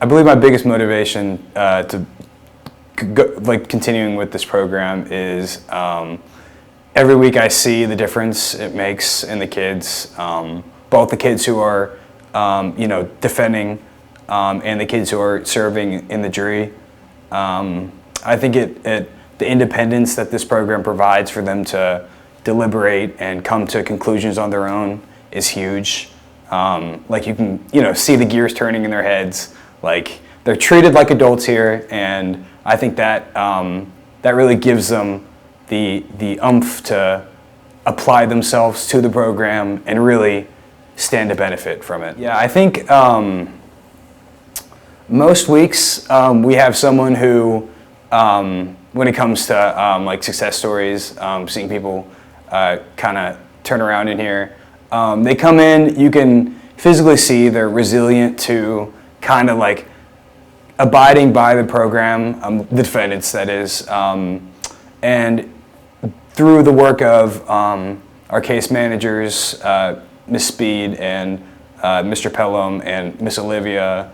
I believe my biggest motivation to continuing with this program is every week I see the difference it makes in the kids, both the kids who are defending and the kids who are serving in the jury. I think the independence that this program provides for them to deliberate and come to conclusions on their own is huge. Like you can see the gears turning in their heads. Like they're treated like adults here, and I think that that really gives them the oomph to apply themselves to the program and really stand to benefit from it. Yeah, I think most weeks we have someone who, when it comes to like success stories, seeing people kind of turn around in here, they come in, you can physically see they're resilient to kind of like abiding by the program, the defendants that is, and through the work of our case managers, Ms. Speed and Mr. Pelham and Miss Olivia,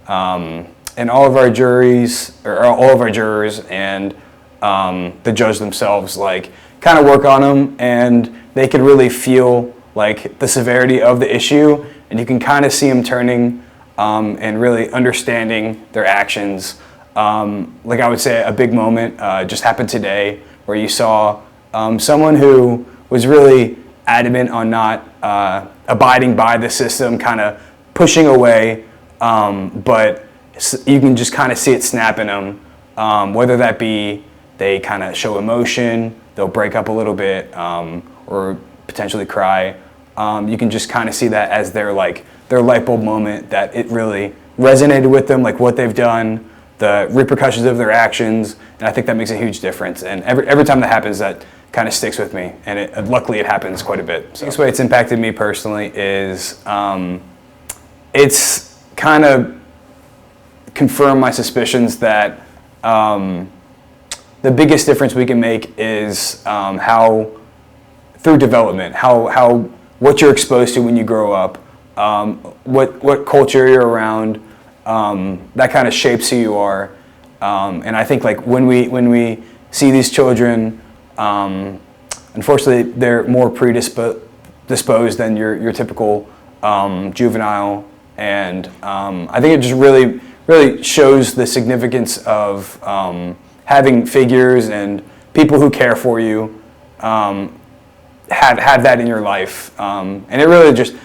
and all of our juries, or all of our jurors, and the judge themselves, like kind of work on them, and they can really feel like the severity of the issue, and you can kind of see them turning and really understanding their actions. Like I would say a big moment just happened today where you saw someone who was really adamant on not abiding by the system, kind of pushing away, but you can just kind of see it snap in them, whether that be they kind of show emotion, they'll break up a little bit, or potentially cry. You can just kind of see that as their light bulb moment, that it really resonated with them, like what they've done, the repercussions of their actions, and I think that makes a huge difference. And every time that happens, that kind of sticks with me, and luckily it happens quite a bit. So the way it's impacted me personally is it's kind of confirmed my suspicions that the biggest difference we can make is how through development, how what you're exposed to when you grow up, what culture you're around, that kind of shapes who you are. And I think like when we see these children, unfortunately they're more predisposed than your typical juvenile, and I think it just really shows the significance of having figures and people who care for you, have that in your life, and it really just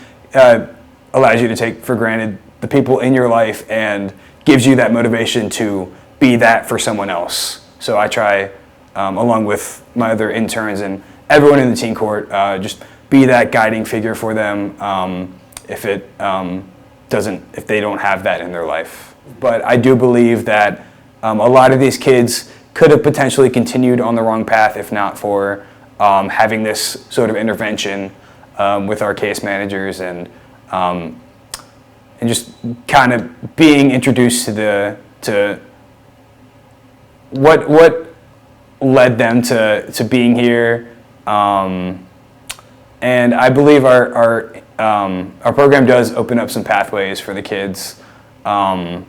allows you to take for granted the people in your life and gives you that motivation to be that for someone else. So I try, along with my other interns and everyone in the teen court, just be that guiding figure for them if they don't have that in their life. But I do believe that a lot of these kids could have potentially continued on the wrong path if not for having this sort of intervention with our case managers and just kind of being introduced to what led them to being here, and I believe our program does open up some pathways for the kids from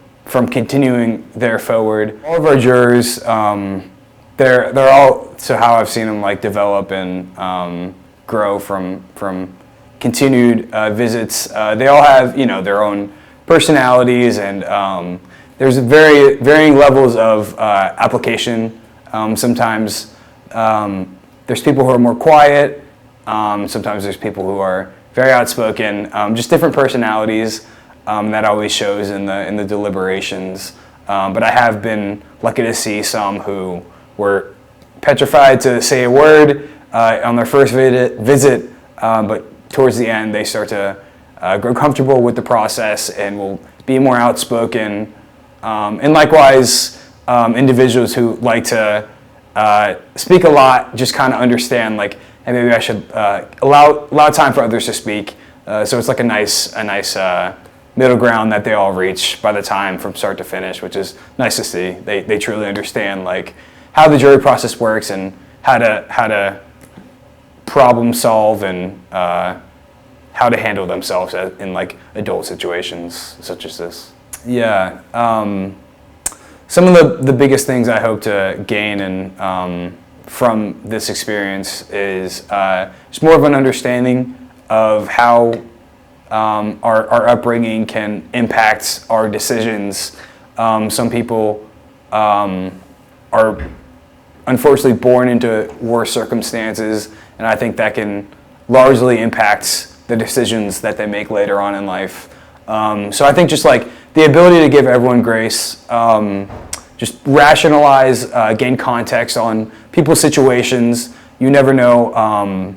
continuing there forward. All of our jurors, they're all, so how I've seen them like develop and grow from continued visits. They all have their own personalities, and there's varying levels of application. Sometimes there's people who are more quiet. Sometimes there's people who are very outspoken. Just different personalities that always shows in the deliberations. But I have been lucky to see some who were petrified to say a word on their first visit, but towards the end they start to grow comfortable with the process and will be more outspoken. And likewise, individuals who like to speak a lot just kind of understand, like, hey, maybe I should allow time for others to speak. So it's like a nice middle ground that they all reach by the time from start to finish, which is nice to see. They truly understand like how the jury process works and how to problem solve and how to handle themselves in like adult situations such as this. Yeah. Some of the biggest things I hope to gain and from this experience is just more of an understanding of how our upbringing can impact our decisions. Some people are unfortunately born into worse circumstances, and I think that can largely impact the decisions that they make later on in life. So I think just like the ability to give everyone grace, just rationalize, gain context on people's situations. You never know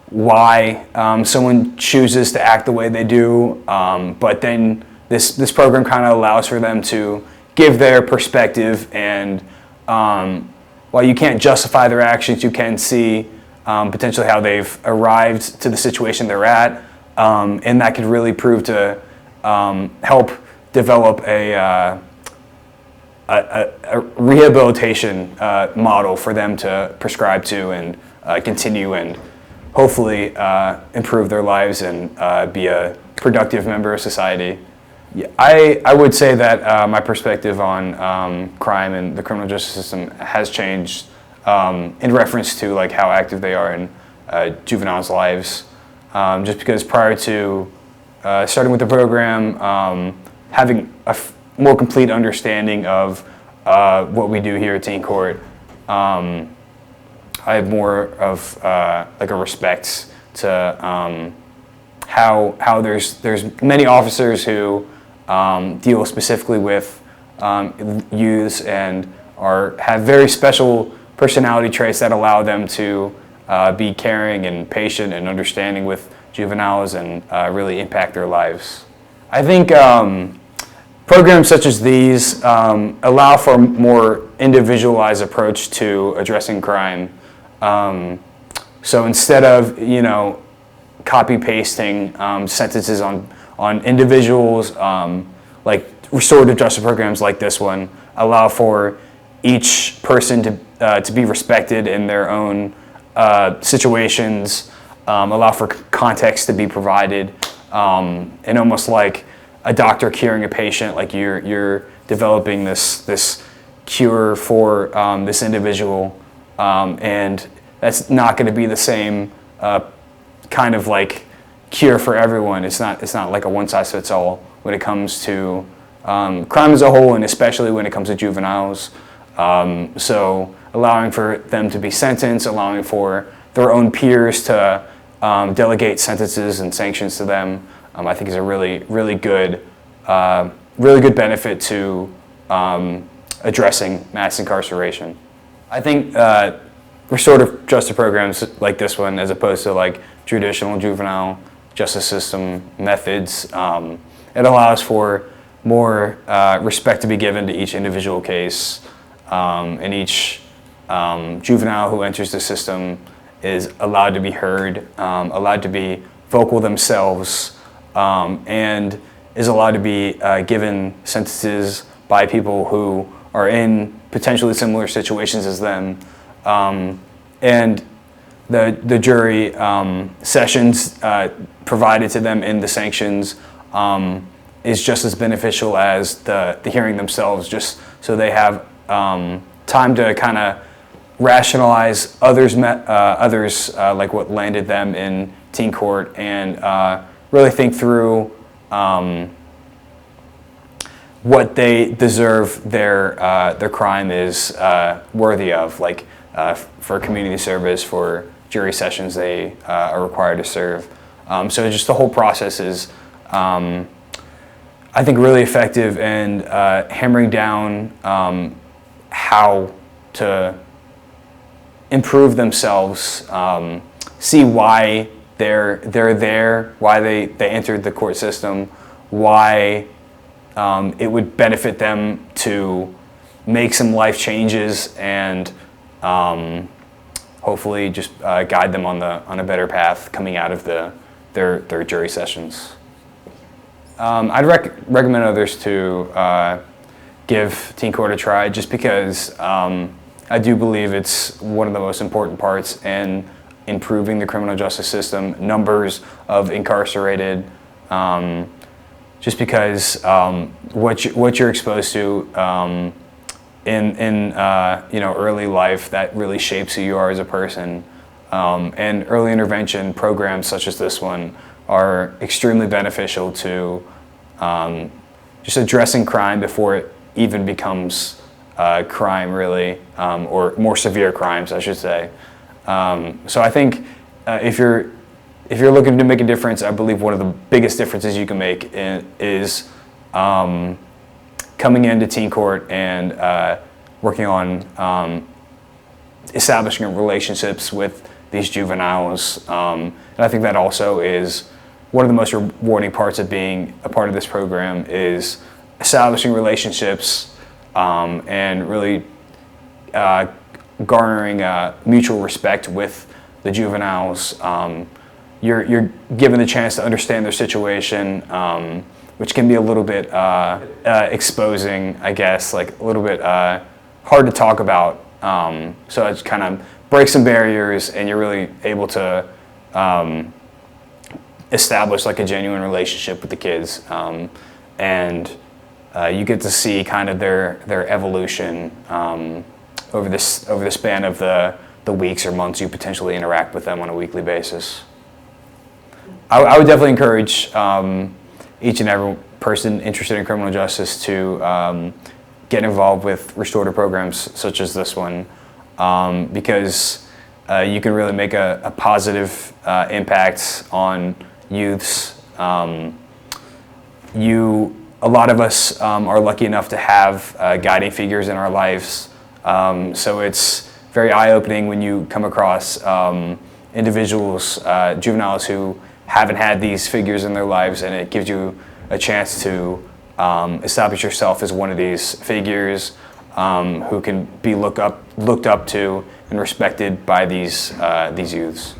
why someone chooses to act the way they do, but then this program kind of allows for them to give their perspective, and while you can't justify their actions, you can see potentially how they've arrived to the situation they're at, and that could really prove to help develop a rehabilitation model for them to prescribe to and continue and hopefully improve their lives and be a productive member of society. Yeah, I would say that my perspective on crime and the criminal justice system has changed in reference to like how active they are in juveniles' lives. Just because prior to starting with the program, having a more complete understanding of what we do here at Teen Court, I have more of like a respect to how there's many officers who deal specifically with youths and have very special personality traits that allow them to be caring and patient and understanding with juveniles and really impact their lives. I think programs such as these allow for a more individualized approach to addressing crime. So instead of, copy pasting sentences on individuals, like restorative justice programs like this one allow for each person to be respected in their own situations, allow for context to be provided, and almost like a doctor curing a patient, like you're developing this cure for this individual, and that's not going to be the same kind of like cure for everyone. It's not like a one-size-fits-all when it comes to crime as a whole, and especially when it comes to juveniles. So allowing for them to be sentenced, allowing for their own peers to delegate sentences and sanctions to them, I think is a really good benefit to addressing mass incarceration. I think restorative justice programs like this one, as opposed to like traditional juvenile justice system methods, it allows for more respect to be given to each individual case, and each juvenile who enters the system is allowed to be heard, allowed to be vocal themselves, and is allowed to be given sentences by people who are in potentially similar situations as them. And the jury sessions provided to them in the sanctions is just as beneficial as the hearing themselves, just so they have time to kind of rationalize others like what landed them in teen court, and really think through what they deserve their crime is worthy of, like for community service, for jury sessions they are required to serve. So just the whole process is, I think, really effective in hammering down how to improve themselves, see why they're there, why they entered the court system, why it would benefit them to make some life changes, and hopefully just guide them on a better path coming out of their jury sessions. I'd recommend others to give teen court a try, just because I do believe it's one of the most important parts in improving the criminal justice system. Numbers of incarcerated just because what you're exposed to in early life, that really shapes who you are as a person. And early intervention programs such as this one are extremely beneficial to just addressing crime before it even becomes crime, really, or more severe crimes, I should say. So I think if you're looking to make a difference, I believe one of the biggest differences you can make is coming into teen court and working on establishing relationships with these juveniles. And I think that also is one of the most rewarding parts of being a part of this program, is establishing relationships and really garnering mutual respect with the juveniles. You're given the chance to understand their situation, which can be a little bit exposing, I guess, like a little bit hard to talk about. So it kind of breaks some barriers, and you're really able to establish like a genuine relationship with the kids, and you get to see kind of their evolution over the span of the weeks or months you potentially interact with them on a weekly basis. I would definitely encourage each and every person interested in criminal justice to get involved with restorative programs such as this one, because you can really make a positive impact on youths. A lot of us are lucky enough to have guiding figures in our lives, so it's very eye-opening when you come across individuals, juveniles who haven't had these figures in their lives, and it gives you a chance to establish yourself as one of these figures who can be looked up to and respected by these youths.